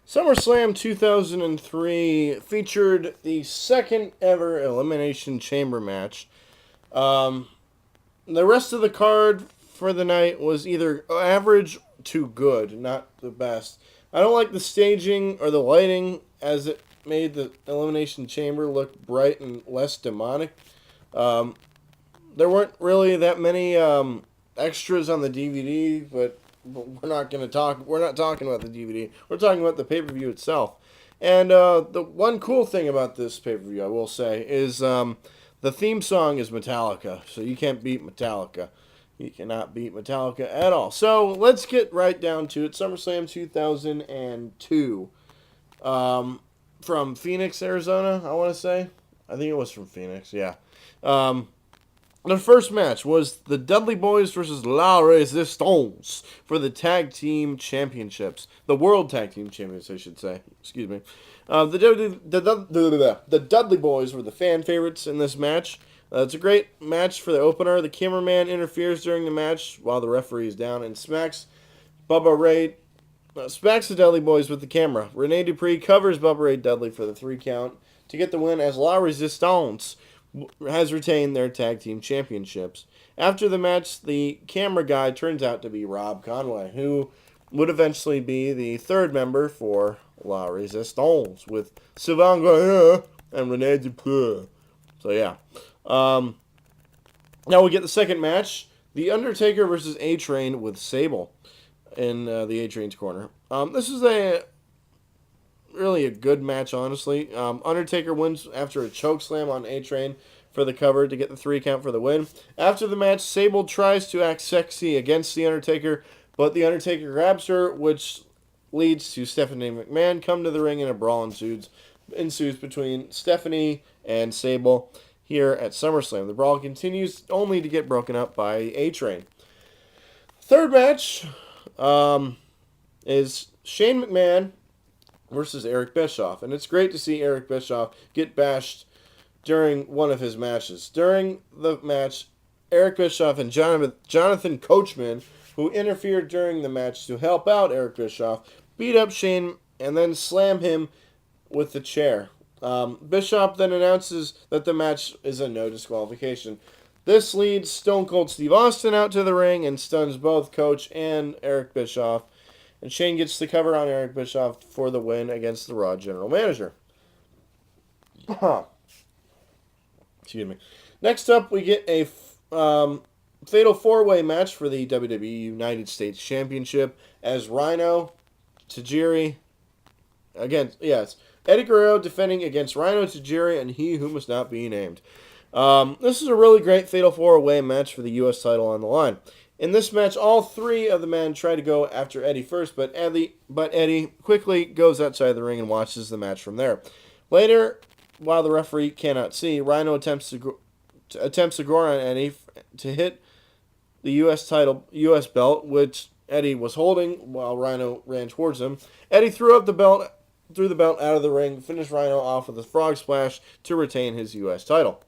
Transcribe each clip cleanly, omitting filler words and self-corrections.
SummerSlam 2003 featured the second ever Elimination Chamber match. Um, the rest of the card for the night was either average to good, not the best. I don't like the staging or the lighting as it made the Elimination Chamber look bright and less demonic. Um, there weren't really that many extras on the DVD, but we're not going to talk. We're not talking about the DVD. We're talking about the pay per view itself. And the one cool thing about this pay per view, I will say, is the theme song is Metallica, so you can't beat Metallica. You cannot beat Metallica at all. So let's get right down to it. SummerSlam 2002, from Phoenix, Arizona. I want to say. I think it was from Phoenix. Yeah. Um, the first match was the Dudley Boyz versus La Resistance for the Tag Team Championships. The World Tag Team Champions, I should say. Excuse me. The Dudley Boyz were the fan favorites in this match. It's a great match for the opener. The cameraman interferes during the match while the referee is down and smacks the Dudley Boyz with the camera. Rene Dupree covers Bubba Ray Dudley for the 3 count to get the win as La Resistance has retained their tag team championships. After the match, the camera guy turns out to be Rob Conway, who would eventually be the third member for La Resistance with Sylvain Grenier and Rene Dupree. So yeah. Now we get the second match, The Undertaker versus A-Train with Sable in the A-Train's corner. This is really a good match, honestly. Undertaker wins after a choke slam on A-Train for the cover to get the 3 count for the win. After the match, Sable tries to act sexy against the Undertaker, but the Undertaker grabs her, which leads to Stephanie McMahon come to the ring and a brawl ensues between Stephanie and Sable here at SummerSlam. The brawl continues only to get broken up by A-Train. Third match is Shane McMahon versus Eric Bischoff. And it's great to see Eric Bischoff get bashed during one of his matches. During the match, Eric Bischoff and Jonathan Coachman, who interfered during the match to help out Eric Bischoff, beat up Shane and then slam him with the chair. Bischoff then announces that the match is a no disqualification. This leads Stone Cold Steve Austin out to the ring and stuns both Coach and Eric Bischoff. And Shane gets the cover on Eric Bischoff for the win against the Raw General Manager. Excuse me. Next up, we get a fatal 4-way match for the WWE United States Championship as Rhino, Tajiri, Eddie Guerrero defending against Rhino, Tajiri, and He Who Must Not Be Named. This is a really great fatal 4-way match for the U.S. title on the line. In this match, all 3 of the men try to go after Eddie first, but Eddie quickly goes outside the ring and watches the match from there. Later, while the referee cannot see, Rhino attempts to gore on Eddie to hit the U.S. belt, which Eddie was holding while Rhino ran towards him. Eddie threw the belt out of the ring, finished Rhino off with a frog splash to retain his U.S. title.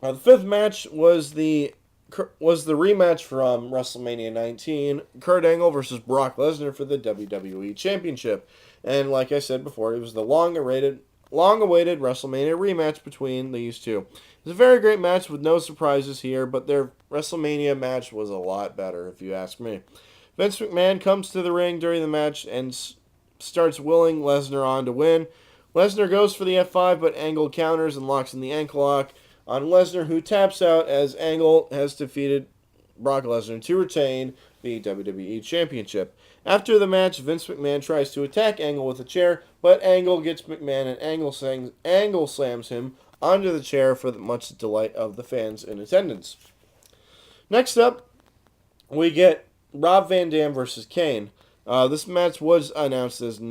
The fifth match was the rematch from WrestleMania 19, Kurt Angle versus Brock Lesnar for the WWE Championship. And like I said before, it was the long-awaited WrestleMania rematch between these two. It was a very great match with no surprises here, but their WrestleMania match was a lot better, if you ask me. Vince McMahon comes to the ring during the match and starts willing Lesnar on to win. Lesnar goes for the F5, but Angle counters and locks in the ankle lock on Lesnar, who taps out as Angle has defeated Brock Lesnar to retain the WWE Championship. After the match, Vince McMahon tries to attack Angle with a chair, but Angle gets McMahon and Angle slams him onto the chair for the much delight of the fans in attendance. Next up, we get Rob Van Dam versus Kane. This match was announced as a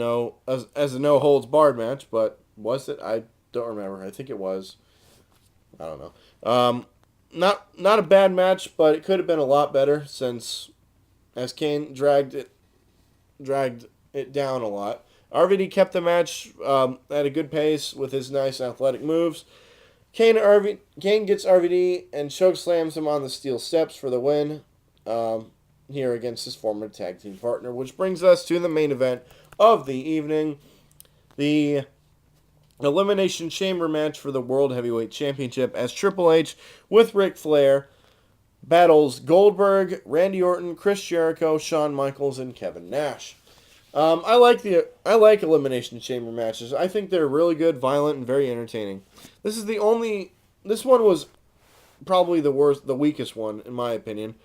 no-holds-barred match, but was it? I don't remember. I think it was. I don't know. Not a bad match, but it could have been a lot better since as Kane dragged it down a lot. RVD kept the match at a good pace with his nice athletic moves. Kane gets RVD and chokeslams him on the steel steps for the win. here against his former tag team partner, which brings us to the main event of the evening, the Elimination Chamber match for the World Heavyweight Championship, as Triple H with Ric Flair battles Goldberg, Randy Orton, Chris Jericho, Shawn Michaels, and Kevin Nash. I like Elimination Chamber matches. I think they're really good, violent, and very entertaining. This one was probably the weakest one in my opinion,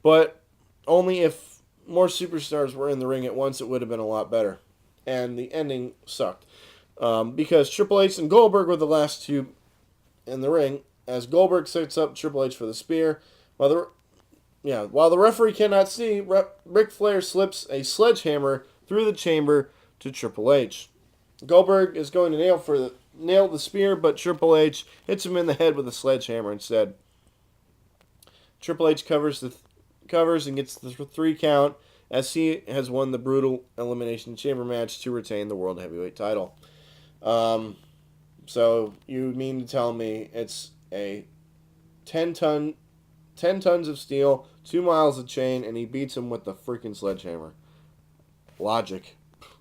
but only if more superstars were in the ring at once, it would have been a lot better. And the ending sucked. Because Triple H and Goldberg were the last two in the ring, as Goldberg sets up Triple H for the spear. While the referee cannot see, Ric Flair slips a sledgehammer through the chamber to Triple H. Goldberg is going to nail the spear, but Triple H hits him in the head with a sledgehammer instead. Triple H covers and gets the 3 count, as he has won the brutal Elimination Chamber match to retain the World Heavyweight title. So you mean to tell me it's a 10 tons of steel, 2 miles of chain, and he beats him with the freaking sledgehammer? Logic.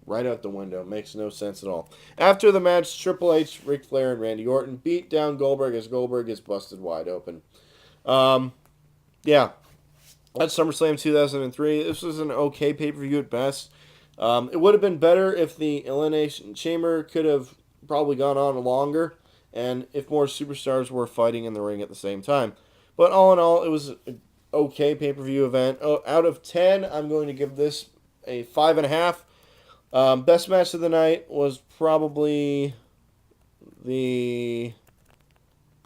Right out the window. Makes no sense at all. After the match, Triple H, Ric Flair, and Randy Orton beat down Goldberg as Goldberg is busted wide open. That's SummerSlam 2003. This was an okay pay-per-view at best. It would have been better if the Elimination Chamber could have probably gone on longer, and if more superstars were fighting in the ring at the same time. But all in all, it was an okay pay-per-view event. Out of 10, I'm going to give this a 5.5. Best match of the night was probably the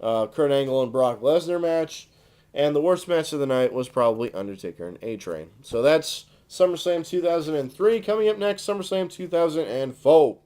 Kurt Angle and Brock Lesnar match. And the worst match of the night was probably Undertaker and A-Train. So that's SummerSlam 2003. Coming up next, SummerSlam 2004.